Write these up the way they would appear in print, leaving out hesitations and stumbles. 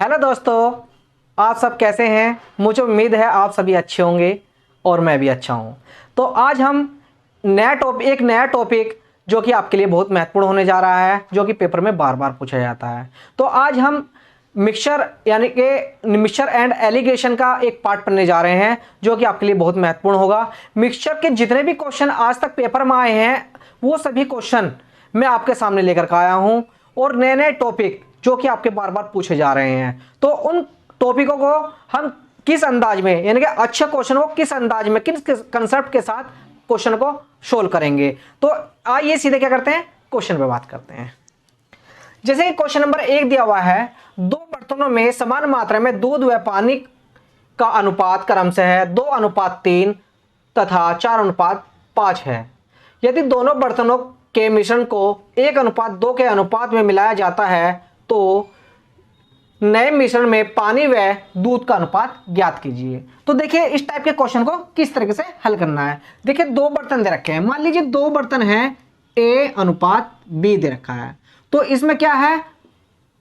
Hello दोस्तों, आप सब कैसे हैं। मुझे उम्मीद है आप सभी अच्छे होंगे और मैं भी अच्छा हूं। तो आज हम एक नया टॉपिक जो कि आपके लिए बहुत महत्वपूर्ण होने जा रहा है, जो कि पेपर में बार बार पूछा जाता है। तो आज हम मिक्सचर यानी कि मिक्सचर एंड एलिगेशन का एक पार्ट पढ़ने जा रहे हैं, जो कि आपके लिए बहुत महत्वपूर्ण होगा। मिक्सचर के जितने भी क्वेश्चन आज तक पेपर में आए हैं, वो सभी क्वेश्चन मैं आपके सामने लेकर के आया हूं, और नए नए टॉपिक जो कि आपके बार बार पूछे जा रहे हैं। तो उन टॉपिकों को हम किस अंदाज में, यानी कि अच्छे क्वेश्चन को किस अंदाज में, किस कंसेप्ट के साथ क्वेश्चन को सोल्व करेंगे। तो आइए सीधे क्या करते हैं, क्वेश्चन पे बात करते हैं। जैसे क्वेश्चन नंबर 1 दिया हुआ है, दो बर्तनों में समान मात्रा में दूध व पानी का अनुपात क्रमशः है 2:3 तथा 4:5 है। यदि दोनों बर्तनों के मिश्रण को 1:2 के अनुपात में मिलाया जाता है तो नए मिश्रण में पानी व दूध का अनुपात ज्ञात कीजिए। तो देखिए इस टाइप के क्वेश्चन को किस तरीके से हल करना है। देखिए दो बर्तन दे रखे हैं, मान लीजिए दो बर्तन हैं, A:B दे रखा है। तो इसमें क्या है,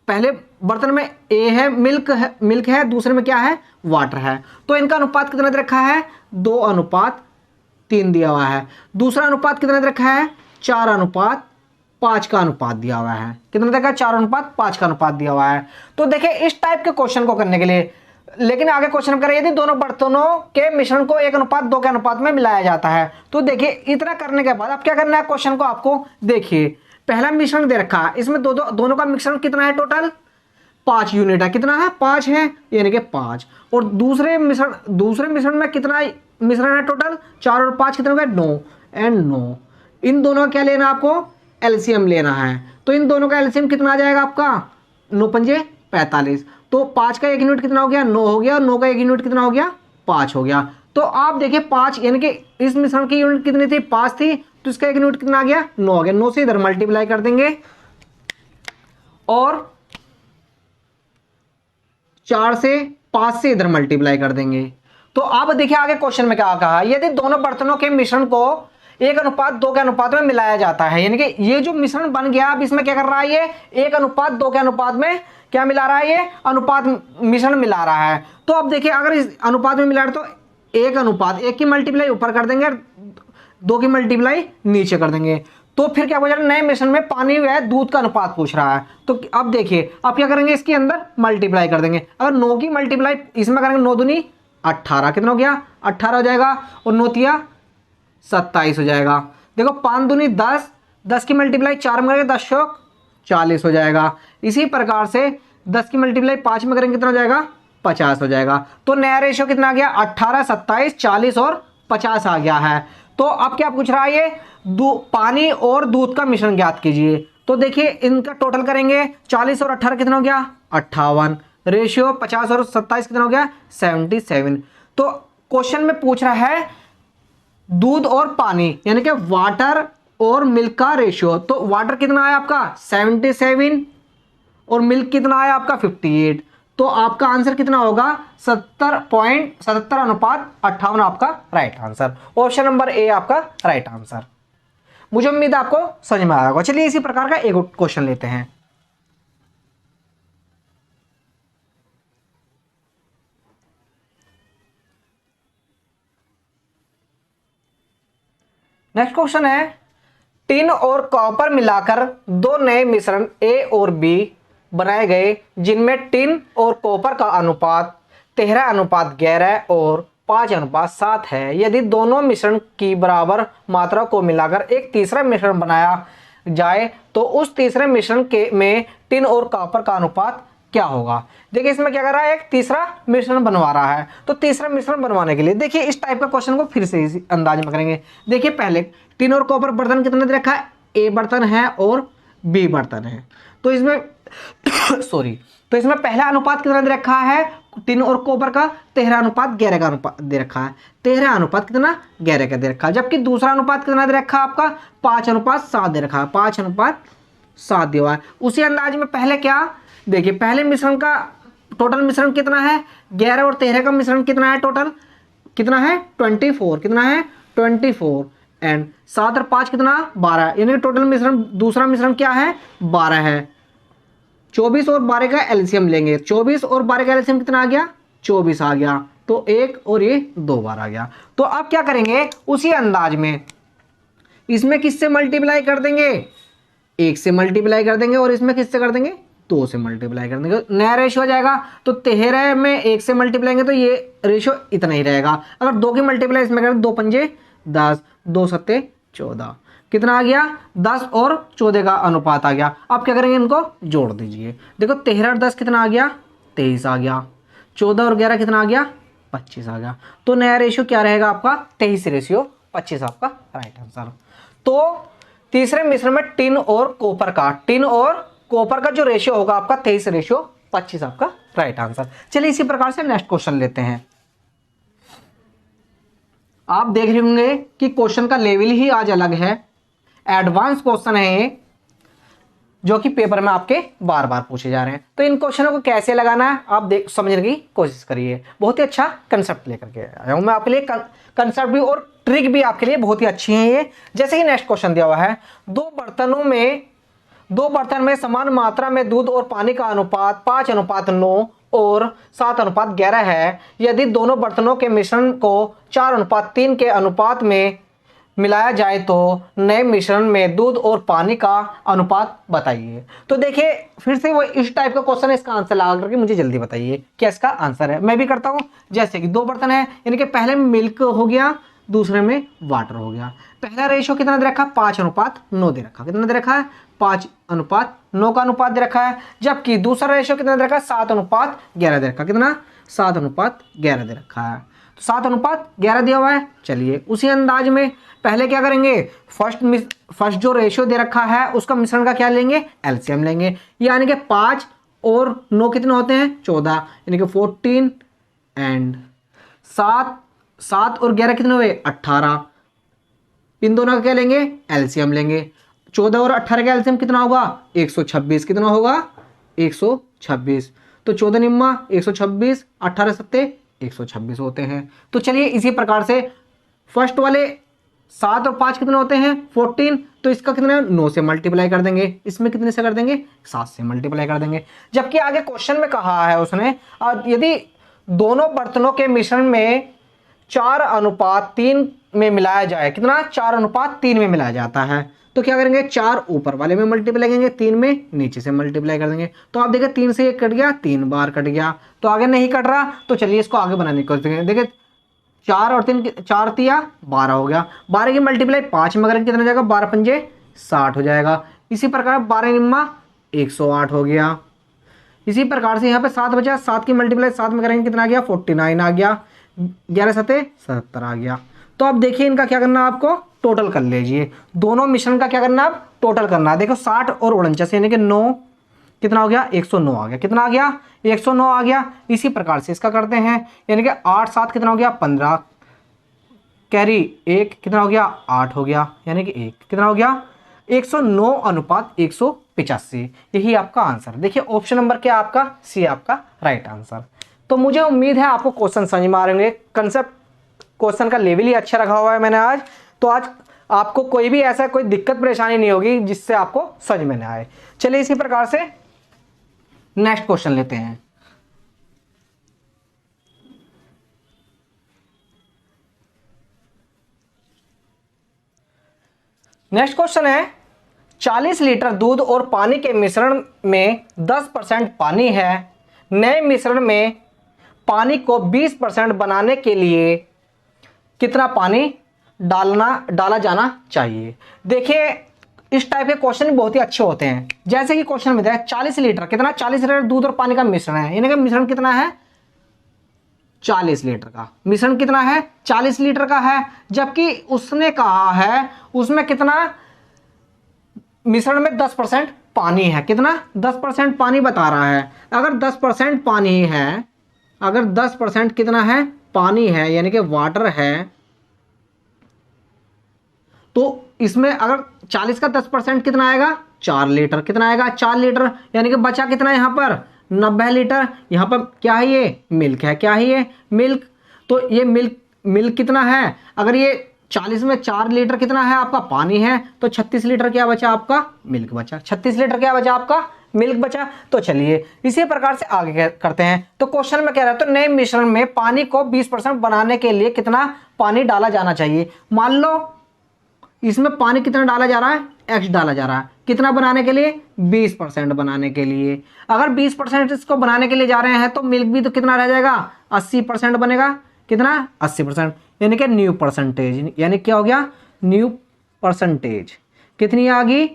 पहले बर्तन में ए है, मिल्क है, दूसरे में क्या है, वाटर है। तो इनका अनुपात कितना दे रखा है, 2:3 दिया हुआ है। दूसरा अनुपात कितना दे रखा है, 4:5 का अनुपात दिया हुआ है। कितना देखा, 4:5 का अनुपात दिया हुआ है। तो देखिए इस टाइप के क्वेश्चन को करने के लिए, लेकिन आगे क्वेश्चन करें, यदि दोनों बर्तनों के मिश्रण को 1:2 के अनुपात में मिलाया जाता है। तो देखिए इतना करने के बाद अब क्या करना है, क्वेश्चन को आपको देखिए, पहला मिश्रण दे रखा है, इसमें दोनों का मिश्रण कितना है, टोटल 5 यूनिट है। कितना है, 5 है, यानी कि 5। और दूसरे मिश्रण में कितना मिश्रण है, टोटल 4 और 5 कितना हो गया, 9 एंड 9। इन दोनों का क्या लेना है आपको, एलसीएम लेना है। तो इन दोनों का एलसीएम कितना आ जाएगा आपका, 9×5 = 45। तो 5 का 1 यूनिट कितना हो गया, 9 हो गया, और 9 का 1 यूनिट कितना हो गया, 5 हो गया। तो आप देखिए 5 यानी कि इस मिश्रण की यूनिट कितनी थी, 5 थी, तो इसका 1 यूनिट कितना आ गया, 9 हो गया। 9 से इधर मल्टीप्लाई कर देंगे और 4 से 5 से इधर मल्टीप्लाई कर देंगे। तो अब देखिए आगे क्वेश्चन में क्या कहा, यदि दोनों बर्तनों के मिश्रण को 1:2 के अनुपात में मिलाया जाता है, यानी कि ये जो मिश्रण बन गया, अब इसमें क्या कर रहा है, ये 1:2 के अनुपात में क्या मिला रहा है, ये अनुपात मिश्रण मिला रहा है। तो अब देखिए अगर इस अनुपात में मिला रहा है तो 1:1 की मल्टीप्लाई ऊपर कर देंगे, 2 की मल्टीप्लाई नीचे कर देंगे। तो फिर क्या हो जाएगा, नए मिश्रण में पानी व दूध का अनुपात पूछ रहा है। तो अब देखिए अब क्या करेंगे, इसके अंदर मल्टीप्लाई कर देंगे। अगर 9 की मल्टीप्लाई इसमें करेंगे, 9 दूनी 18, कितना हो गया, 18 हो जाएगा, और 9 तिया 27 हो जाएगा। देखो 5 दूनी 10, 10 की मल्टीप्लाई 4 में करेंगे, 10 चौक 40 हो जाएगा। इसी प्रकार से 10 की मल्टीप्लाई 5 में करेंगे, कितना हो जाएगा, 50 हो जाएगा। तो नया रेशियो कितना आ गया, 18, 27, 40 और 50 आ गया है। तो अब क्या पूछ रहा है, ये पानी और दूध का मिश्रण ज्ञात कीजिए। तो देखिए इनका टोटल करेंगे, 40 और 18 कितना हो गया, 58। रेशियो 50 और 27 कितना हो गया, 77। तो क्वेश्चन में पूछ रहा है दूध और पानी यानी कि वाटर और मिल्क का रेशियो। तो वाटर कितना आया आपका, 77, और मिल्क कितना आया आपका, 58। तो आपका आंसर कितना होगा, 70.77:58 आपका right answer. Option number A आपका राइट आंसर। मुझे उम्मीद है आपको समझ में आया होगा। चलिए इसी प्रकार का एक क्वेश्चन लेते हैं। नेक्स्ट क्वेश्चन है, टिन और कॉपर मिलाकर दो नए मिश्रण ए और बी बनाए गए, जिनमें टिन और कॉपर का अनुपात 13:11 और 5:7 है। यदि दोनों मिश्रण की बराबर मात्रा को मिलाकर एक तीसरा मिश्रण बनाया जाए तो उस तीसरे मिश्रण के में टिन और कॉपर का अनुपात क्या होगा। देखिए इसमें क्या कर रहा है, एक तीसरा मिश्रण बनवा रहा है। तो तीसरा मिश्रण बनवाने के लिए देखिए इस टाइप का क्वेश्चन को फिर से इसी अंदाज में करेंगे। देखिए पहले टिन और कॉपर बर्तन कितने दे रखा है, ए बर्तन है और बी बर्तन है। तो इसमें सॉरी, तो इसमें पहला अनुपात कितना दे रखा है, टिन और कॉपर का 13:11 का अनुपात दे रखा है। 13:11 का दे रखा है। जबकि दूसरा अनुपात कितना दे रखा है आपका, 5:7 दे रखा है। 5:7 दिया हुआ है। उसी अंदाज में पहले क्या, देखिए पहले मिश्रण का टोटल मिश्रण कितना है, 11 और 13 का मिश्रण कितना है, टोटल कितना है, 24। कितना है, 24, एंड 7 और 5 कितना, 12, यानी टोटल मिश्रण दूसरा मिश्रण क्या है, 12 है। 24 और 12 का एलसीएम लेंगे, 24 और 12 का एलसीएम कितना आ गया, 24 आ गया, तो 1 और ये 2 बार आ गया। तो अब क्या करेंगे, उसी अंदाज में इसमें किससे मल्टीप्लाई कर देंगे, 1 से मल्टीप्लाई कर देंगे, और इसमें किससे कर देंगे, 2 से मल्टीप्लाई कर देंगे, नया रेशियो आ जाएगा। तो 13 में 1 से मल्टीप्लाई करेंगे तो ये रेशियो इतना ही रहेगा। अगर 2 की मल्टीप्लाई इसमें करें, 2 पंजे 10, 2 सत्ते 14, कितना आ गया, 10 और 14 का अनुपात आ गया। अब क्या करेंगे, इनको जोड़ दीजिए। देखो 13 और 10 कितना आ गया, 23 आ गया, 14 और 11 कितना आ गया, 25 आ गया। तो नया रेशियो क्या रहेगा आपका, 23:25 आपका राइट आंसर। तो तीसरे मिश्रण में टिन और कॉपर का जो रेशियो होगा आपका 23:25 आपका राइट आंसर। चलिए इसी प्रकार से नेक्स्ट क्वेश्चन लेते हैं। आप देख रहे होंगे कि क्वेश्चन का लेवल ही आज अलग है, एडवांस क्वेश्चन है ये, जो कि पेपर में आपके बार बार पूछे जा रहे हैं। तो इन क्वेश्चनों को कैसे लगाना है आप समझने की कोशिश करिए। बहुत ही अच्छा कंसेप्ट लेकर के आया हूं मैं आपके लिए, कंसेप्ट भी और ट्रिक भी आपके लिए बहुत ही अच्छी है ये। जैसे कि नेक्स्ट क्वेश्चन दिया हुआ है, दो बर्तन में समान मात्रा में दूध और पानी का अनुपात 5:9 और 7:11 है। यदि दोनों बर्तनों के मिश्रण को 4:3 के अनुपात में मिलाया जाए तो नए मिश्रण में दूध और पानी का अनुपात बताइए। तो देखिए फिर से वो इस टाइप का क्वेश्चन है, इसका आंसर लगा करके मुझे जल्दी बताइए क्या इसका आंसर है। मैं भी करता हूं, जैसे कि 2 बर्तन है, यानी कि पहले में मिल्क हो गया, दूसरे में वाटर हो गया। पहला रेशियो कितना दे रखा है, 5:9 दे रखा है। कितना दे रखा है, 5:9 का अनुपात दे रखा है। जबकि दूसरा रेशियो कितना दे रखा है, 7:11 दे रखा है। कितना, 7:11 दे रखा है। तो 7:11 दिया हुआ है। चलिए उसी अंदाज में पहले क्या करेंगे, फर्स्ट जो रेशियो दे रखा है उसका मिश्रण का क्या लेंगे, एलसीएम लेंगे। यानी कि 5 और 9 कितने होते हैं, 14, यानी कि 14 एंड 7 और 11 कितने हुए, 18। इन दोनों का क्या लेंगे, एलसीएम लेंगे। 14 और 18 का एलसीएम कितना होगा, 126। कितना होगा, 126। तो 14 निम्मा 126, 18 सत्ते 126 होते हैं। तो चलिए इसी प्रकार से फर्स्ट वाले 7 और 5 कितने होते हैं, 14। तो इसका कितना, 9 से मल्टीप्लाई कर देंगे। इसमें कितने से कर देंगे, 7 से मल्टीप्लाई कर देंगे। जबकि आगे क्वेश्चन में कहा है उसने, यदि दोनों बर्तनों के मिश्रण में 4:3 में मिलाया जाए, कितना, 4:3 में मिलाया जाता है, तो क्या करेंगे, 4 ऊपर वाले में मल्टीप्लाई करेंगे, 3 में नीचे से मल्टीप्लाई कर देंगे। तो आप देखिए 3 से 1 कट गया, 3 बार कट गया, तो आगे नहीं कट रहा। तो चलिए इसको आगे बनाने की कोशिश करेंगे। देखिए 4 और 3, 4 तिया 12 हो गया। 12 की मल्टीप्लाई 5 में करेंगे, कितना हो जाएगा, 12 पंजे 60 हो जाएगा। इसी प्रकार 12 निम्मा 108 हो गया। इसी प्रकार से यहाँ पे 7 बचा, 7 की मल्टीप्लाई 7 में करेंगे, कितना आ गया, 49 आ गया। 11 सत्ते 77 आ गया। तो अब देखिए इनका क्या करना है, आपको टोटल कर लीजिए। दोनों मिश्रण का क्या करना है, आप टोटल करना है। देखो 60 और 49 यानी कि 9, कितना हो गया, 109 आ गया। कितना आ गया, 109 आ गया। इसी प्रकार से इसका करते हैं, यानी कि 8 7 कितना हो गया, 15, कैरी 1 कितना हो गया, 8 हो गया, यानी कि 1 कितना हो गया, 109:185। यही आपका आंसर। देखिए ऑप्शन नंबर क्या आपका, सी आपका राइट आंसर। तो मुझे उम्मीद है आपको क्वेश्चन समझ में आ रहे होंगे। कंसेप्ट क्वेश्चन का लेवल ही अच्छा रखा हुआ है मैंने आज। तो आज आपको कोई भी ऐसा कोई दिक्कत परेशानी नहीं होगी जिससे आपको समझ में ना आए। चलिए इसी प्रकार से नेक्स्ट क्वेश्चन लेते हैं। नेक्स्ट क्वेश्चन है, 40 लीटर दूध और पानी के मिश्रण में 10% पानी है। नए मिश्रण में पानी को 20% बनाने के लिए कितना पानी डाला जाना चाहिए। देखिए इस टाइप के क्वेश्चन बहुत ही अच्छे होते हैं। जैसे कि क्वेश्चन में दिया है 40 लीटर, कितना, 40 लीटर दूध और पानी का मिश्रण है। यानी कि मिश्रण कितना है, 40 लीटर का मिश्रण कितना है, 40 लीटर का है। जबकि उसने कहा है उसमें कितना, मिश्रण में 10% पानी है। कितना, 10% पानी बता रहा है। अगर 10% पानी है, अगर 10% कितना है, पानी है, यानी कि वाटर है, तो इसमें अगर 40 का 10% कितना आएगा, 4 लीटर। कितना आएगा, 4 लीटर। यानी कि बचा कितना यहाँ पर, 90 लीटर। यहाँ पर क्या है, ये मिल्क है। क्या है ये, मिल्क। तो ये मिल्क कितना है, अगर ये 40 में 4 लीटर कितना है आपका, पानी है, तो 36 लीटर क्या बचा आपका, मिल्क बचा। 36 लीटर क्या बचा आपका, मिल्क बचा। तो चलिए इसी प्रकार से आगे करते हैं। तो क्वेश्चन में कह रहा है, तो नए मिश्रण में पानी को 20% बनाने के लिए कितना पानी डाला जाना चाहिए। मान लो इसमें पानी कितना डाला जा रहा है, x डाला जा रहा है, कितना बनाने के लिए, 20% बनाने के लिए। अगर 20% इसको बनाने के लिए जा रहे हैं तो मिल्क भी तो कितना रह जाएगा, 80% बनेगा। कितना, 80%, यानी कि न्यू परसेंटेज, यानी क्या हो गया, न्यू परसेंटेज कितनी आ गई,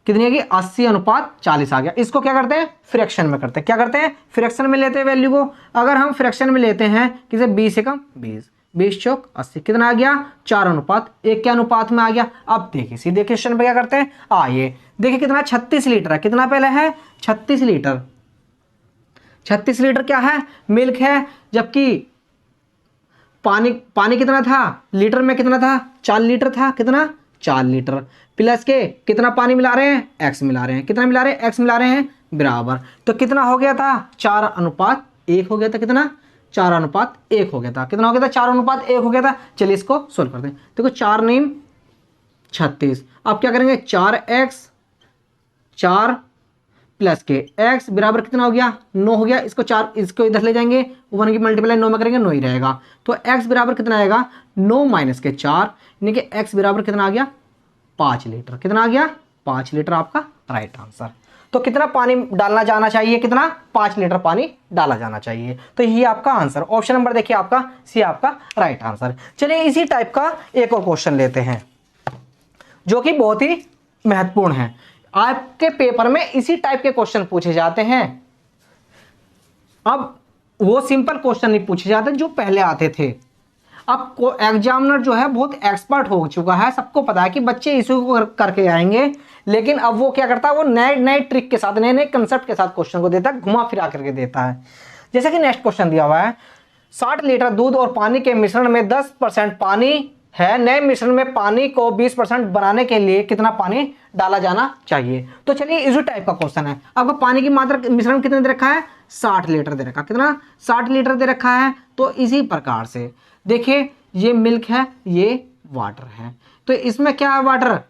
कितनी आएगी, 80:40 आ गया। इसको क्या करते हैं, फ्रैक्शन में करते हैं। क्या करते हैं, फ्रैक्शन में लेते हैं वैल्यू को। अगर हम फ्रैक्शन में लेते हैं किसे, 20 से कम 20, 20 चौक 80, कितना आ गया, 4:1 के अनुपात में आ गया। अब देखिए सीधे क्वेश्चन पे क्या करते हैं, आइए देखिए कितना, 36 लीटर है। कितना पहले है, 36 लीटर। 36 लीटर क्या है, मिल्क है, जबकि पानी कितना था, लीटर में कितना था, 4 लीटर था। कितना, 4 लीटर प्लस के कितना पानी मिला रहे हैं, x मिला रहे हैं। कितना मिला रहे हैं, x मिला रहे हैं, बराबर। तो कितना हो गया था, 4:1 हो गया था। कितना, 4:1 हो गया था। कितना हो गया था, 4:1 हो गया था। चलिए इसको सोल्व करते हैं। देखो 4 9 36। अब क्या करेंगे, 4x 4 प्लस के x बराबर कितना हो गया, 9 हो गया। इसको 4, इसको इधर ले जाएंगे, 1 की मल्टीप्लाई 9 में करेंगे, 9 ही रहेगा। तो x बराबर कितना आएगा, 9 - के 4, यानी कि x बराबर कितना आ गया, 5 लीटर। कितना आ गया, 5 लीटर आपका राइट आंसर। तो कितना पानी डालना जाना चाहिए, कितना, 5 लीटर पानी डाला जाना चाहिए। तो यही आपका आंसर, ऑप्शन नंबर देखिए आपका सी आपका राइट आंसर। चलिए इसी टाइप का एक और क्वेश्चन लेते हैं जो कि बहुत ही महत्वपूर्ण है। आपके पेपर में इसी टाइप के क्वेश्चन पूछे जाते हैं। अब वो सिंपल क्वेश्चन नहीं पूछे जाते जो पहले आते थे। अब एग्जामिनर जो है बहुत एक्सपर्ट हो चुका है, सबको पता है कि बच्चे इशू को करके आएंगे, लेकिन अब वो क्या करता है, वो नए नए ट्रिक के साथ, नए नए कंसेप्ट के साथ क्वेश्चन को देता है, घुमा फिरा करके देता है। जैसे कि नेक्स्ट क्वेश्चन दिया हुआ है, 60 लीटर दूध और पानी के मिश्रण में 10% पानी है, नए मिश्रण में पानी को 20% बनाने के लिए कितना पानी डाला जाना चाहिए। तो चलिए इसी टाइप का क्वेश्चन है। आपको पानी की मात्रा, मिश्रण कितना दे रखा है, 60 लीटर दे रखा। कितना, 60 लीटर दे रखा है। तो इसी प्रकार से देखिए ये मिल्क है, ये वाटर है। तो इसमें क्या है, वाटर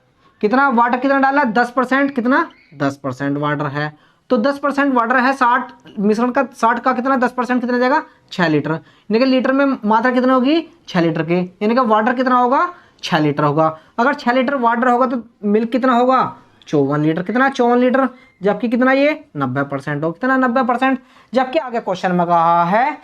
कितना डाला, 10%। कितना, 10% वाटर है। तो 10% वाटर है, 60 मिश्रण का, 60 का कितना, 10% कितना जाएगा, 6 लीटर। यानी कि लीटर में मात्रा कितना होगी, 6 लीटर की, यानी कि वाटर कितना होगा, 6 लीटर होगा। अगर 6 लीटर वाटर होगा तो मिल्क कितना होगा, 54 लीटर। कितना, 54 लीटर, जबकि कितना, ये 90% हो। कितना, 90%। जबकि आगे क्वेश्चन में कहा है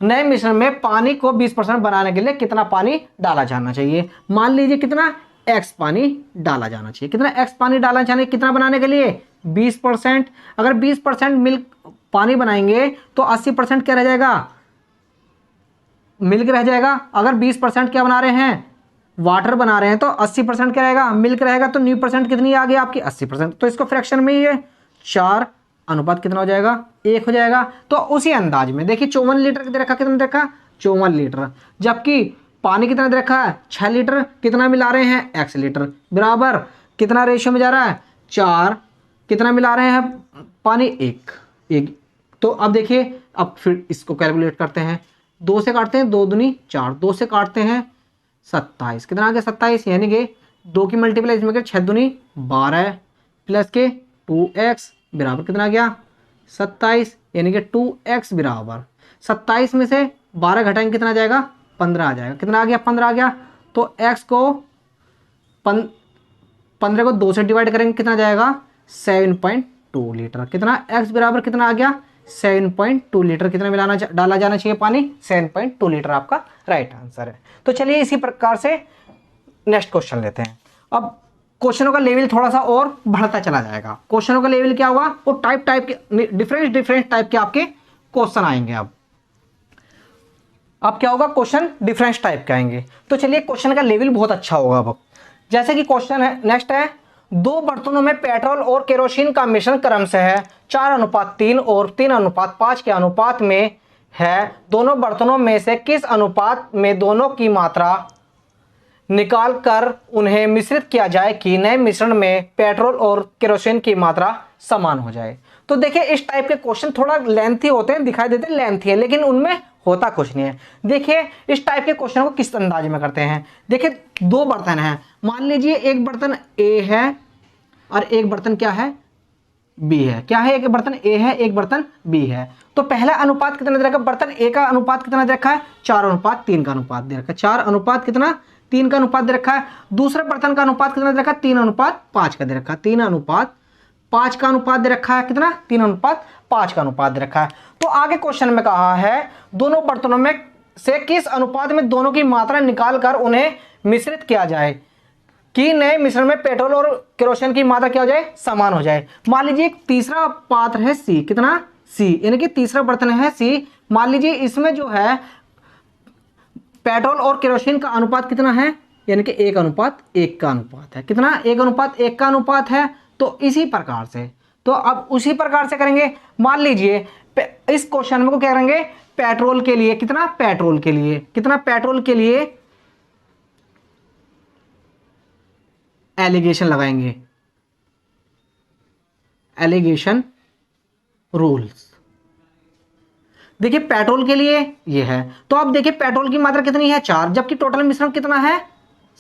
नए मिश्रण में पानी को 20% बनाने के लिए कितना पानी डाला जाना चाहिए। मान लीजिए कितना, x पानी डाला जाना चाहिए। कितना, x पानी डालना चाहिए, कितना बनाने के लिए, 20%। अगर 20% मिल्क पानी बनाएंगे तो 80% क्या रह जाएगा, मिल्क रह जाएगा। अगर 20% क्या बना रहे हैं, वाटर बना रहे हैं, तो 80% क्या रहेगा, मिल्क रहेगा। तो न्यू परसेंट कितनी आ गई आपकी, 80%। तो इसको फ्रैक्शन में ही है, 4 अनुपात कितना हो जाएगा, 1 हो जाएगा। तो उसी अंदाज में देखिए 54 लीटर दे रखा, कितना दे रखा, 54 लीटर। जबकि पानी कितना दे रखा है, 6 लीटर। कितना मिला रहे हैं, x लीटर, बराबर कितना रेशियो में जा रहा है, 4। कितना मिला रहे हैं पानी, 1। तो अब देखिए, अब फिर इसको कैलकुलेट करते हैं। 2 से काटते हैं, 2 दूनी 4, 2 से काटते हैं 27। कितना आ गया, 27, यानी कि 2 की मल्टीप्लाई इसमें 6 दूनी 12 प्लस के 2x बराबर कितना आ गया, 27, यानी कि 2x बराबर 27 में से 12 घटाएंगे कितना आ जाएगा, 15 आ जाएगा। कितना आ गया, 15 आ गया। तो x को 15 को 2 से डिवाइड करेंगे, कितना आ जाएगा, 7.2 लीटर। कितना, x बराबर कितना आ गया, 7.2 लीटर। कितना डाला जाना चाहिए पानी, 7.2 लीटर आपका राइट आंसर है। तो चलिए इसी प्रकार से नेक्स्ट क्वेश्चन लेते हैं। अब क्वेश्चनों का लेवल थोड़ा सा और बढ़ता चला जाएगा। क्वेश्चनों का लेवल क्या होगा, वो टाइप के डिफरेंट टाइप के आपके क्वेश्चन आएंगे। अब क्या होगा, क्वेश्चन डिफरेंट टाइप के आएंगे। तो चलिए क्वेश्चन का लेवल बहुत अच्छा होगा। अब जैसे कि क्वेश्चन है, नेक्स्ट है, 2 बर्तनों में पेट्रोल और केरोसिन का मिश्रण क्रमशः है 4:3 और 3:5 के अनुपात में है। दोनों बर्तनों में से किस अनुपात में दोनों की मात्रा निकाल कर उन्हें मिश्रित किया जाए कि नए मिश्रण में पेट्रोल और केरोसिन की मात्रा समान हो जाए। तो देखिए इस टाइप के क्वेश्चन थोड़ा लेंथी होते हैं, दिखाई देते हैं लेंथी है, लेकिन उनमें होता कुछ नहीं है। देखिए इस टाइप के क्वेश्चन को किस अंदाज में करते हैं। देखिए 2 बर्तन हैं, मान लीजिए एक बर्तन ए है और एक बर्तन क्या है, बी है। क्या है, एक बर्तन ए है, एक बर्तन बी है। तो पहला अनुपात कितना दे रखा है, बर्तन ए का अनुपात कितना दे रखा है, 4:3 का अनुपात दे रखा है। 4:3 का अनुपात दे रखा है। दूसरे बर्तन का अनुपात कितना दे रखा है, 3:5 का दे रखा है। 3:5 का अनुपात दे रखा है। कितना, 3:5 का अनुपात दे रखा है। तो आगे क्वेश्चन में कहा है दोनों बर्तनों में से किस अनुपात में दोनों की मात्रा निकाल कर उन्हें मिश्रित किया जाए कि नए मिश्रण में पेट्रोल और केरोसिन की मात्रा क्या हो जाए, समान हो जाए। मान लीजिए एक तीसरा पात्र है सी, कितना, सी, यानी कि तीसरा बर्तन है सी। मान लीजिए इसमें जो है पेट्रोल और केरोसिन का अनुपात कितना है, यानी कि 1:1 का अनुपात है। कितना, 1:1 का अनुपात है। तो इसी प्रकार से, तो अब उसी प्रकार से करेंगे। मान लीजिए इस क्वेश्चन में को क्या करेंगे, पेट्रोल के लिए कितना, पेट्रोल के लिए कितना, पेट्रोल के लिए एलिगेशन लगाएंगे, एलिगेशन रूल्स। देखिए पेट्रोल के लिए ये है, तो अब देखिए पेट्रोल की मात्रा कितनी है, 4, जबकि टोटल मिश्रण कितना है,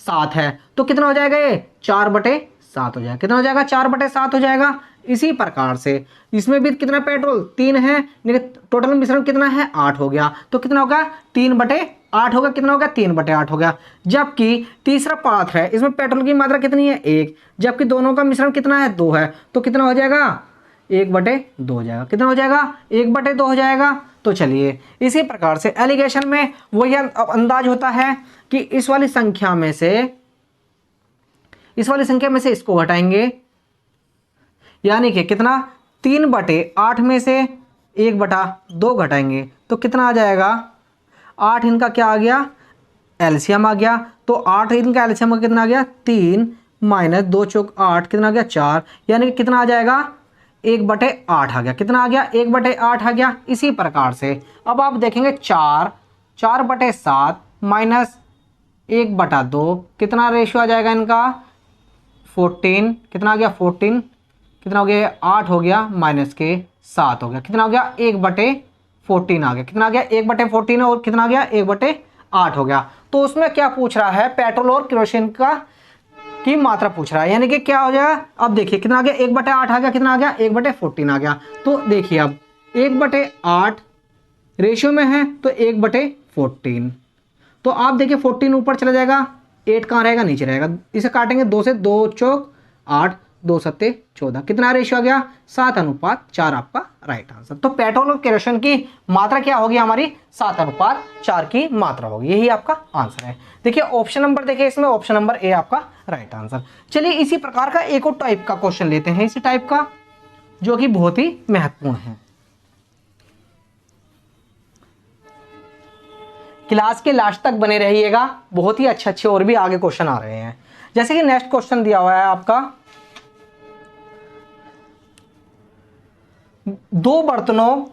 7 है। तो कितना हो जाएगा, ये 4/7 हो जाएगा। कितना हो जाएगा, 4/7 हो जाएगा। इसी प्रकार से इसमें भी कितना, पेट्रोल 3 है, लेकिन टोटल मिश्रण कितना है, 8 हो गया। तो कितना होगा, 3/8 होगा। कितना होगा, 3/8 हो गया। जबकि तीसरा पात्र है, इसमें पेट्रोल की मात्रा कितनी है, 1, जबकि दोनों का मिश्रण कितना है, 2 है। तो कितना हो जाएगा, 1/2 हो जाएगा। कितना हो जाएगा, 1/2 हो जाएगा। तो चलिए इसी प्रकार से एलिगेशन में वही अंदाज होता है कि इस वाली संख्या में से इसको घटाएंगे, यानी कि कितना, 3/8 में से 1/2 घटाएंगे तो कितना आ जाएगा, 8 इनका क्या आ गया, एलसीएम आ गया। तो 8 इनका एलसीएम कितना आ गया, 3 - 2 × 8 कितना आ गया, 4, यानी कि कितना आ जाएगा, 1/8 आ गया। कितना आ गया, 1/8 आ गया। इसी प्रकार से अब आप देखेंगे 4/7 - 1/2 कितना रेशियो आ जाएगा इनका, 14। कितना आ गया, 14, कितना हो गया, 8 हो गया, -7 हो गया। कितना हो गया, 1/14 आ गया। कितना आ गया, 1/14 और कितना आ गया, 1/8 हो गया। तो उसमें क्या पूछ रहा है, पेट्रोल और केरोसिन की मात्रा पूछ रहा है, यानी कि क्या हो जाएगा, अब देखिए कितना आ गया, 1/8 आ गया। कितना आ गया, 1/14 आ गया। तो देखिए अब 1/8 रेशियो में है तो 1/14, तो आप देखिए 14 ऊपर चला जाएगा, 8 कहाँ रहेगा, नीचे रहेगा। इसे काटेंगे 2 से, 2 चौक 8, 2 सत्ते 14, कितना रेशियो आ गया, 7:4 आपका राइट आंसर। तो पेट्रोल और केरोसिन की मात्रा क्या होगी हमारी, 7:4 की मात्रा होगी। यही आपका आंसर है। देखिए ऑप्शन नंबर, देखिए इसमें ऑप्शन नंबर ए आपका राइट आंसर। चलिए इसी प्रकार का एक और टाइप का क्वेश्चन लेते हैं, इसी टाइप का जो कि बहुत ही महत्वपूर्ण है। क्लास के लास्ट तक बने रहिएगा, बहुत ही अच्छे और भी आगे क्वेश्चन आ रहे हैं। जैसे कि नेक्स्ट क्वेश्चन दिया हुआ है आपका, 2 बर्तनों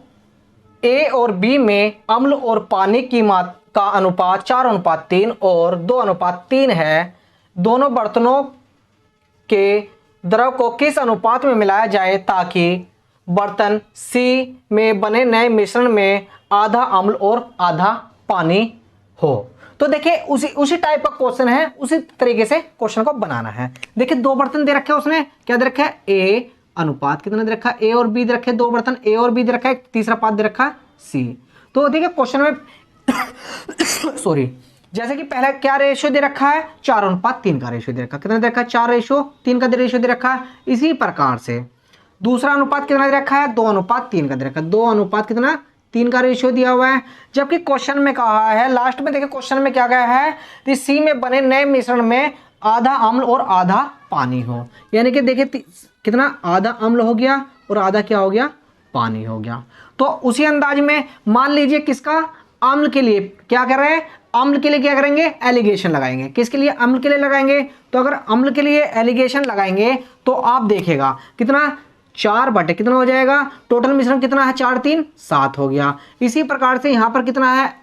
ए और बी में अम्ल और पानी की मात्रा का अनुपात 4:3 और 2:3 है। दोनों बर्तनों के द्रव को किस अनुपात में मिलाया जाए ताकि बर्तन सी में बने नए मिश्रण में आधा अम्ल और आधा पानी हो। तो देखिए उसी टाइप का क्वेश्चन है, उसी तरीके से क्वेश्चन को बनाना है। देखिए 2 बर्तन दे रखे हैं, उसने क्या दे रखा है, ए, अनुपात कितना दे रखा है, ए और बी दे रखे हैं, 2 बर्तन ए और बी दे रखा है, तीसरा पात दे रखा है सी। तो देखिए क्वेश्चन में सॉरी, जैसे कि पहला क्या रेशियो दे रखा है, 4:3 का रेशियो दे रखा है। कितना दे रखा है, 4:3 का रेशियो दे रखा है। इसी प्रकार से दूसरा अनुपात कितना दे रखा है, 2:3 का दे रखा है। 2:3 का रेशियो दिया हुआ है। जबकि क्वेश्चन में कहा है, लास्ट में देखिए क्वेश्चन में क्या गया है कि सी में बने नए मिश्रण में आधा अम्ल और आधा पानी हो, यानी कि देखिए कितना, आधा अम्ल हो गया और आधा क्या हो गया, पानी हो गया। तो उसी अंदाज में मान लीजिए किसका, अम्ल के लिए क्या कर रहे हैं, अम्ल के लिए क्या करेंगे, एलिगेशन लगाएंगे। किसके लिए, अम्ल के लिए लगाएंगे। तो अगर अम्ल के लिए एलिगेशन लगाएंगे तो आप देखिएगा कितना, 4 कितना हो जाएगा, टोटल मिश्रण कितना है, 4 3 7 हो गया। इसी प्रकार से यहाँ पर कितना है,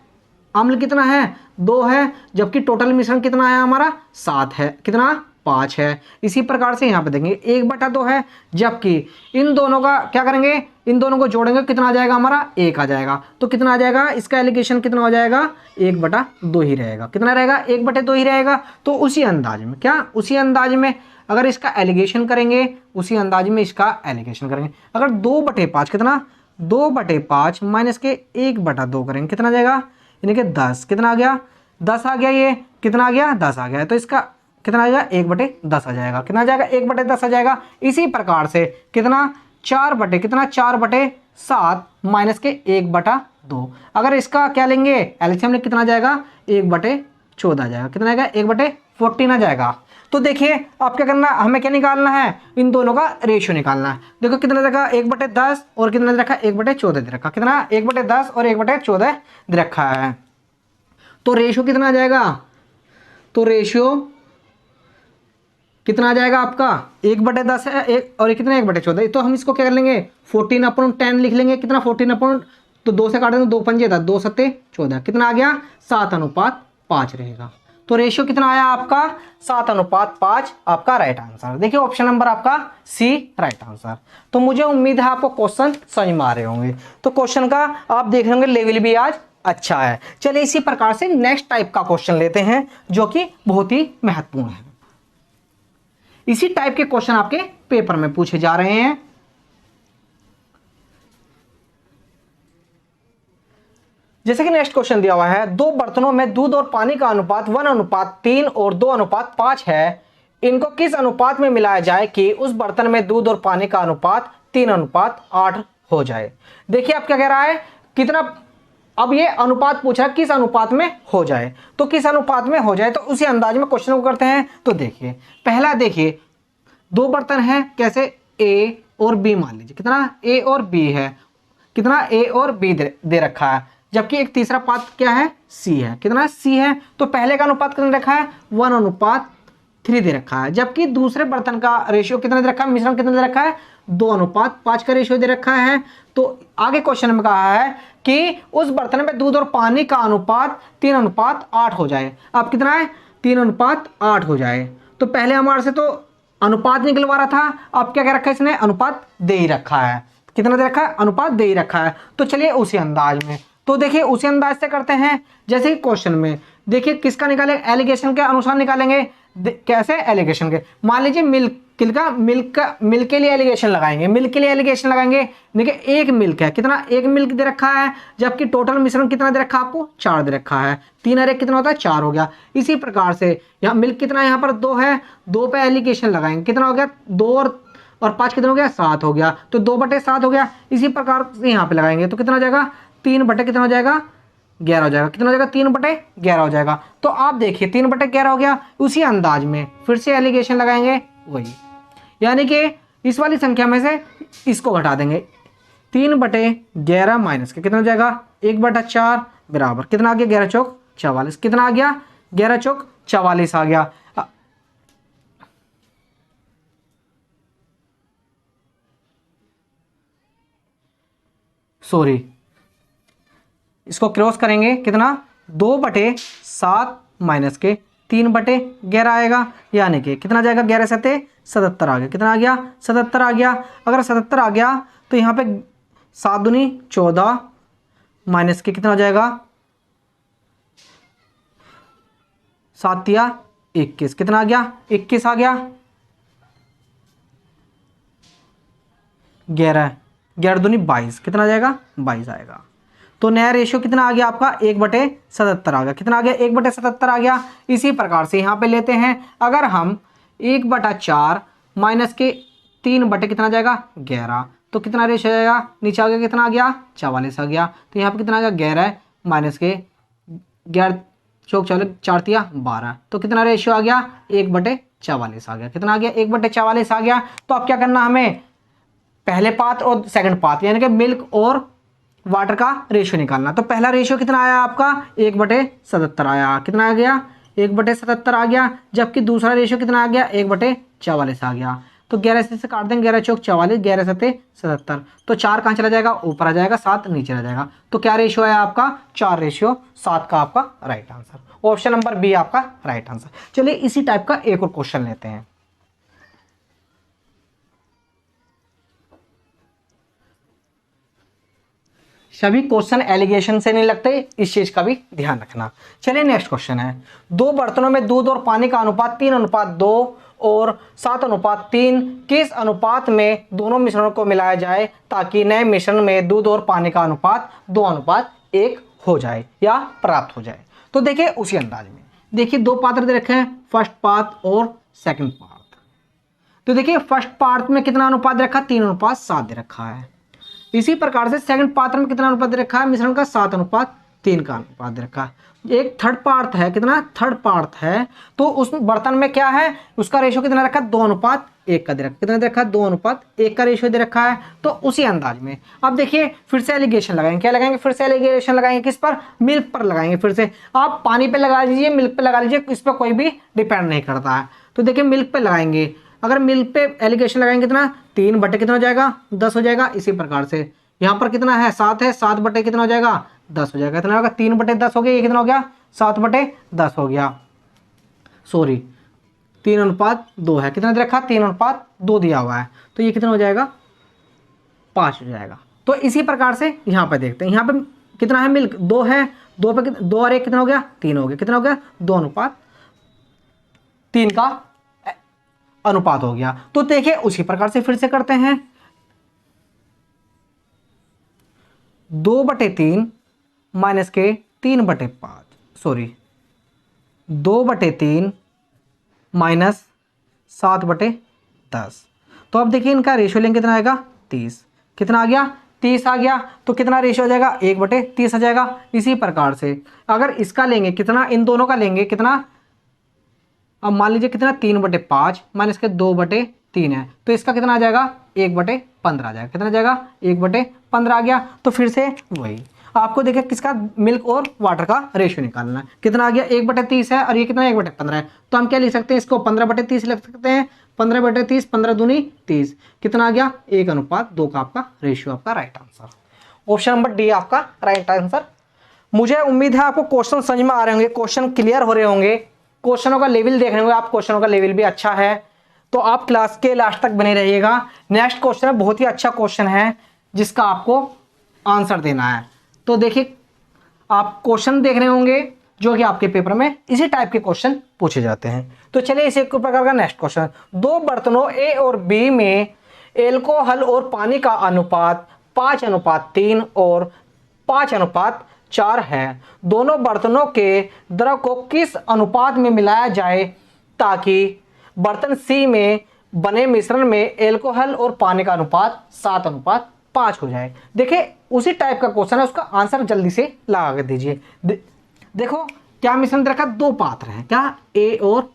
अम्ल कितना है, 2 है, जबकि टोटल मिश्रण कितना है हमारा, 7 है। कितना, 5 है। इसी प्रकार से यहाँ पे देखेंगे 1/2 है, जबकि इन दोनों का क्या करेंगे, इन दोनों को जोड़ेंगे कितना आ जाएगा हमारा, 1 आ जाएगा। तो कितना आ जाएगा, इसका एलिगेशन कितना हो जाएगा, 1/2 ही रहेगा। कितना रहेगा, 1/2 ही रहेगा। तो उसी अंदाज में क्या, उसी अंदाज में अगर इसका एलिगेशन करेंगे उसी अंदाज में इसका एलिगेशन करेंगे। अगर 2/5 कितना 2/5 माइनस के 1/2 करेंगे कितना आ जाएगा, यानी कि 10 कितना आ गया 10 आ गया, ये कितना आ गया 10 आ गया, तो इसका कितना आ जाएगा 1/10 आ जाएगा, कितना आ जाएगा 1/10 आ जाएगा। इसी प्रकार से कितना 4/7 माइनस के 1/2, अगर इसका क्या लेंगे एलसीएम में कितना आ जाएगा 1/14 आ जाएगा, कितना आएगा 1/14 आ जाएगा। तो देखिए आप क्या करना, हमें क्या निकालना है, इन दोनों का रेशियो निकालना है। देखो कितना रखा 1/10 और कितना रखा 1/14 दे रखा, कितना 1/10 और 1/14 दे रखा है। तो रेशियो कितना आ जाएगा, तो रेशियो कितना आ जाएगा आपका 1/10 है एक और कितना 1/14, तो हम इसको क्या कर लेंगे 14/10 लिख लेंगे, कितना 14 तो 2 से काट देंगे 2 पंजे 10 2 सत्ते 14, कितना आ गया 7:5 रहेगा। तो रेशियो कितना आया आपका 7:5 आपका राइट आंसर। देखिए ऑप्शन नंबर आपका सी राइट आंसर। तो मुझे उम्मीद है आपको क्वेश्चन समझ में आ रहे होंगे। तो क्वेश्चन का आप देख रहे होंगे लेवल भी आज अच्छा है। चलिए इसी प्रकार से नेक्स्ट टाइप का क्वेश्चन लेते हैं जो कि बहुत ही महत्वपूर्ण है। इसी टाइप के क्वेश्चन आपके पेपर में पूछे जा रहे हैं। जैसे कि नेक्स्ट क्वेश्चन दिया हुआ है, 2 बर्तनों में दूध और पानी का अनुपात 1:3 और 2:5 है, इनको किस अनुपात में मिलाया जाए कि उस बर्तन में दूध और पानी का अनुपात 3:8 हो जाए। देखिए आप क्या कह रहा है, कितना, अब ये अनुपात पूछा किस अनुपात में हो जाए, तो किस अनुपात में हो जाए, तो उसी अंदाज में क्वेश्चन को करते हैं। तो देखिए पहला देखिए 2 बर्तन है, कैसे ए और बी मान लीजिए, कितना ए और बी है, कितना ए और बी दे रखा है, जबकि एक तीसरा पात क्या है सी है, कितना सी है। तो पहले का अनुपात कितना रखा है 1:3 दे रखा है, जबकि दूसरे बर्तन का रेशियो कितना दे रखा है, मिश्रण कितना दे रखा है 2:5 का रेशियो दे रखा है। तो आगे क्वेश्चन में कहा है कि उस बर्तन में दूध और पानी का अनुपात 3:8 हो जाए। अब कितना है 3:8 हो जाए। तो पहले हमारे से तो अनुपात निकलवा रहा था, अब क्या कह रखा है इसने अनुपात दे ही रखा है, कितना दे रखा है अनुपात दे ही रखा है। तो चलिए उसी अंदाज में, तो देखिए उसी अंदाज से करते हैं जैसे कि क्वेश्चन में देखिए किसका निकाले, एलिगेशन के अनुसार निकालेंगे। कैसे एलिगेशन के, मान लीजिए मिल्क के लिए एलिगेशन लगाएंगे, मिल्क के लिए एलिगेशन लगाएंगे। देखिए एक मिल्क है, कितना एक मिल्क दे रखा है, जबकि टोटल मिश्रण कितना दे रखा है आपको 4 दे रखा है, 3 और 1 कितना होता है 4 हो गया। इसी प्रकार से यहाँ मिल्क कितना यहाँ पर 2 है, 2 पे एलिगेशन लगाएंगे, कितना हो गया 2 और 5 कितना हो गया 7 हो गया, तो 2/7 हो गया। इसी प्रकार से यहाँ पे लगाएंगे तो कितना हो जाएगा 3 कितना हो जाएगा 11 हो जाएगा, कितना हो जाएगा 3/11 हो जाएगा। तो आप देखिए 3/11 हो गया। उसी अंदाज में फिर से एलिगेशन लगाएंगे वही, यानी कि इस वाली संख्या में से इसको घटा देंगे, 3/11 माइनस के कितना हो जाएगा 1/4 बराबर कितना आ गया 11 चौक 44, कितना आ गया 11 चौक 44 आ गया। सॉरी, इसको क्रॉस करेंगे कितना 2/7 माइनस के 3/11 आएगा, यानी कि कितना जाएगा 11 7 77 आ गया, कितना आ गया 77 आ गया। अगर 77 आ गया तो यहाँ पे 7 दूनी 14 माइनस के कितना हो जाएगा 7 तिया 21, कितना आ गया 21 आ गया, 11 दूनी 22, कितना आ जाएगा 22 आएगा। तो नया रेशियो कितना आ गया आपका 1/77 आ गया, कितना आ गया 1/77 आ गया। इसी प्रकार से यहाँ पे लेते हैं, अगर हम 1/4 माइनस के 3 कितना आ जाएगा 11, तो कितना रेशियो आ जाएगा नीचे आ गया कितना आ गया 44 आ गया। तो यहाँ पे कितना आ गया 11 माइनस के 11 चौक 4 तिया 12, तो कितना रेशियो आ गया 1/44 आ गया, कितना आ गया 1/44 आ गया। तो अब क्या करना हमें पहले पात और सेकंड पात यानी कि मिल्क और वाटर का रेशियो निकालना। तो पहला रेशियो कितना आया आपका 1/77 आया, कितना आ गया 1/77 आ गया, जबकि दूसरा रेशियो कितना आ गया 1/44 आ गया। तो 11 से काट देंगे 11 चौक 44, 11 7 77, तो 4 कहाँ चला जाएगा ऊपर आ जाएगा, 7 नीचे आ जाएगा। तो क्या रेशियो है आपका 4:7 का आपका right answer. Option number B आपका राइट आंसर। चलिए इसी टाइप का एक और क्वेश्चन लेते हैं। सभी क्वेश्चन एलिगेशन से नहीं लगते, इस चीज का भी ध्यान रखना। चलिए नेक्स्ट क्वेश्चन है, 2 बर्तनों में दूध और पानी का अनुपात 3:2 और 7:3 किस अनुपात में दोनों मिश्रणों को मिलाया जाए ताकि नए मिश्रण में दूध और पानी का अनुपात 2:1 हो जाए या प्राप्त हो जाए। तो देखिए उसी अंदाज में देखिए दो पात्र दे रखे हैं, फर्स्ट पार्ट और सेकंड पार्ट। तो देखिए फर्स्ट पार्ट में कितना अनुपात दे रखा है, 3:7 दे रखा है। इसी प्रकार से सेकंड पात्र में कितना अनुपात दे रखा है, मिश्रण का 7:3 का अनुपात दे रखा है। एक थर्ड पार्ट है, कितना थर्ड पार्ट है, तो उस बर्तन में क्या है, उसका रेशियो कितना रखा है, 2:1 का दे रखा है। कितना दे रखा है, 2:1 का रेशियो दे रखा है। तो उसी अंदाज में अब देखिए फिर से एलिगेशन लगाएंगे। क्या लगाएंगे, फिर से एलिगेशन लगाएंगे, किस पर, मिल्क पर लगाएंगे। फिर से आप पानी पे लगा लीजिए, मिल्क पे लगा लीजिए, इस पर कोई भी डिपेंड नहीं करता है। तो देखिए मिल्क पे लगाएंगे, अगर मिल्क पे एलिगेशन लगाएंगे कितना, 3 बटे कितना हो जाएगा, 10 हो जाएगा। इसी प्रकार से यहाँ पर कितना है, 7 है, 7 बटे कितना हो जाएगा, 10 हो जाएगा। कितना होगा, 3/10 हो गया। ये कितना हो गया, 7/10 हो गया। सॉरी 3:2 है। कितना दे रखा, 3:2 दिया हुआ है। तो ये कितना हो जाएगा, 5 हो जाएगा। तो इसी प्रकार से यहाँ पे देखते हैं, यहाँ पे कितना है, मिल्क 2 है, 2 पे 2 और 1 कितना हो गया, 3 हो गया। कितना हो गया, 2:3 का अनुपात हो गया। तो देखिए उसी प्रकार से फिर से करते हैं, 2/3 माइनस के 3/5, सॉरी 2/3 माइनस 7/10। तो अब देखिए इनका रेशियो लेंगे, कितना आएगा, 30। कितना आ गया, 30 आ गया। तो कितना रेशियो हो जाएगा, 1/30 आ जाएगा। इसी प्रकार से अगर इसका लेंगे, कितना, इन दोनों का लेंगे, कितना, अब मान लीजिए कितना, 3/5 माइनस के 2/3 है। तो इसका कितना आ जाएगा, 1/15 आ जाएगा। कितना आ जाएगा, 1/15 आ गया। तो फिर से वही आपको देखिए किसका, मिल्क और वाटर का रेशियो निकालना है। कितना आ गया, 1/30 है, और ये कितना, 1/15 है। तो हम क्या लिख सकते हैं, इसको 15/30 लिख सकते हैं। 15/30, 15 दूनी 30। कितना आ गया, 1:2 का आपका रेशियो, आपका right answer. Option number D आपका राइट आंसर। मुझे उम्मीद है आपको क्वेश्चन समझ में आ रहे होंगे, क्वेश्चन क्लियर हो रहे होंगे, क्वेश्चनों का लेवल देख रहे होंगे आप, क्वेश्चनों का लेवल भी अच्छा है। तो आप क्लास के लास्ट तक बने रहिएगा। नेक्स्ट क्वेश्चन है, बहुत ही अच्छा क्वेश्चन है जिसका आपको आंसर देना है। तो देखिए आप क्वेश्चन देख रहे होंगे जो कि आपके पेपर में इसी टाइप के क्वेश्चन पूछे जाते हैं। तो चलिए इसी प्रकार का नेक्स्ट क्वेश्चन, दो बर्तनों ए और बी में एल्कोहल और पानी का अनुपात 5:3 और 5:4 है। दोनों बर्तनों के द्रव को किस अनुपात में मिलाया जाए ताकि बर्तन सी में बने मिश्रण में एल्कोहल और पानी का अनुपात 7:5 हो जाए। देखिए उसी टाइप का क्वेश्चन है, उसका आंसर जल्दी से लगा के दीजिए। देखो क्या मिश्रण रखा, दो पात्र हैं, क्या, ए और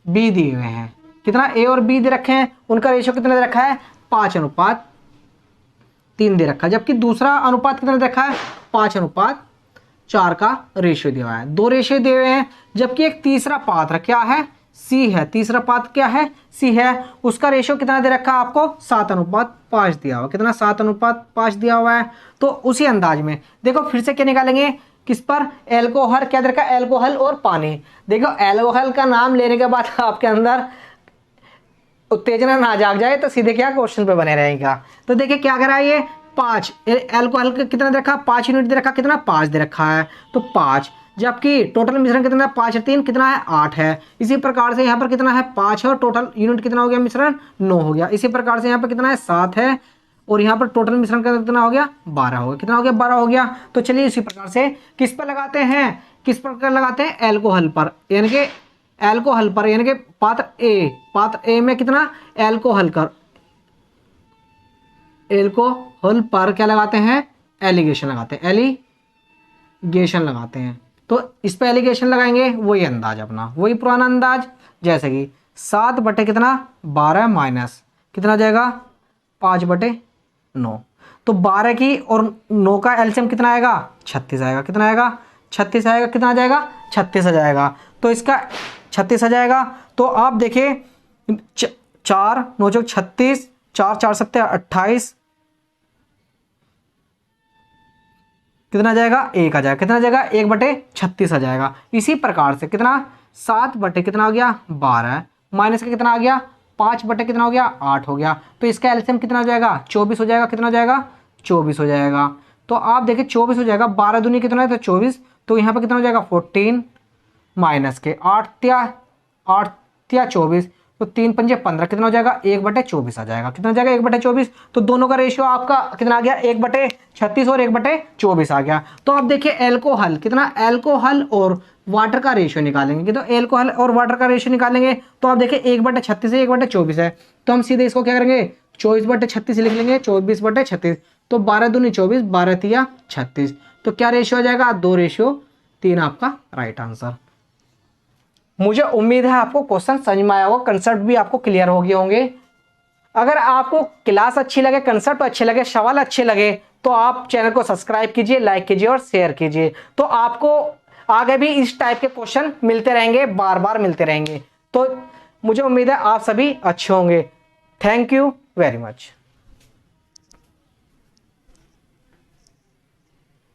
बी दिए हुए हैं। कितना, ए और बी दे रखे हैं, उनका रेशियो कितना दे रखा है, 5:3 दे रखा है। जबकि दूसरा अनुपात कितना दे रखा है, 5:4 का रेशियो दिया हुआ है। दो रेशियो दिए हुए हैं। जबकि एक तीसरा पात्र क्या है, सी है। तीसरा पात्र क्या है, सी है। उसका रेशियो कितना दे रखा है आपको, 7:5 दिया हुआ। कितना, 7:5 दिया हुआ है। तो उसी अंदाज में देखो फिर से क्या निकालेंगे, किस पर, एल्कोहल, क्या दे रखा है, एल्कोहल और पानी। देखो एल्कोहल का नाम लेने के बाद आपके अंदर उत्तेजना ना जाग जाए तो सीधे क्या क्वेश्चन पे बने रहेगा। तो देखिए क्या करा है, ये 5 एल्कोहल का कितना दे रखा, 5 यूनिट दे रखा, कितना, 5 दे रखा है। तो 5, जबकि टोटल मिश्रण कितना है, 5 और 3 कितना है, 8 है। इसी प्रकार से यहाँ पर कितना है, 5 है और टोटल यूनिट कितना हो गया, मिश्रण 9 हो गया। इसी प्रकार से यहाँ पर कितना है, 7 है और यहाँ पर टोटल मिश्रण का कितना हो गया, 12 हो गया। कितना हो गया, 12 हो गया। तो चलिए इसी प्रकार से किस पर लगाते हैं, किस प्रकार लगाते हैं, एल्कोहल पर, यानी कि एल्कोहल पर, यानी कि पात्र ए में कितना, एल्कोहल पर क्या लगाते हैं, एलिगेशन लगाते हैं, एलिगेशन लगाते हैं। तो इस पे एलिगेशन लगाएंगे, वही अंदाज अपना, वही पुराना अंदाज, जैसे कि 7/12 माइनस कितना आ जाएगा, 5/9। तो 12 की और 9 का एलसीएम कितना आएगा, 36 आएगा। कितना आएगा, 36 आएगा। कितना आ जाएगा, 36 आ जाएगा। तो इसका 36 आ जाएगा। तो आप देखिए 4 9 चौक 36, 4 4 7 28, कितना आ जाएगा, 1 आ जाएगा। कितना आ जाएगा, 1/36 आ जाएगा। इसी प्रकार से कितना, 7 बटे कितना हो गया, 12 माइनस का कितना आ गया, 5 बटे कितना हो गया, 8 हो गया। तो इसका एलसीएम कितना हो जाएगा, 24 हो जाएगा। कितना हो जाएगा, 24 हो जाएगा। तो आप देखिए 24 हो जाएगा, 12 दूनी कितना है, तो 24। तो यहाँ पर कितना हो जाएगा, 14 माइनस के 8 8 तिया 24, तो 3 पंजे 15, कितना हो जाएगा 1/24 आ जाएगा। कितना हो जाएगा 1/24। तो दोनों का रेशियो आपका कितना आ गया 1/36 और 1/24 आ गया। तो अब देखिए एल्कोहल कितना, एल्कोहल और वाटर का रेशियो निकालेंगे। तो एल्कोहल और वाटर का रेशियो निकालेंगे तो आप देखिए 1/36 है 1/24 है, तो हम सीधे इसको क्या करेंगे 24/36 लिख लेंगे, 24/36। तो 12 दूनी 24, 12 तिया 36। तो क्या रेशियो आ जाएगा 2:3 आपका राइट आंसर। मुझे उम्मीद है आपको क्वेश्चन समझ में आया होगा, कंसेप्ट भी आपको क्लियर हो गए होंगे। अगर आपको क्लास अच्छी लगे, कंसेप्ट अच्छे लगे, सवाल अच्छे लगे तो आप चैनल को सब्सक्राइब कीजिए, लाइक कीजिए और शेयर कीजिए। तो आपको आगे भी इस टाइप के क्वेश्चन मिलते रहेंगे, बार बार मिलते रहेंगे। तो मुझे उम्मीद है आप सभी अच्छे होंगे। Thank you very much.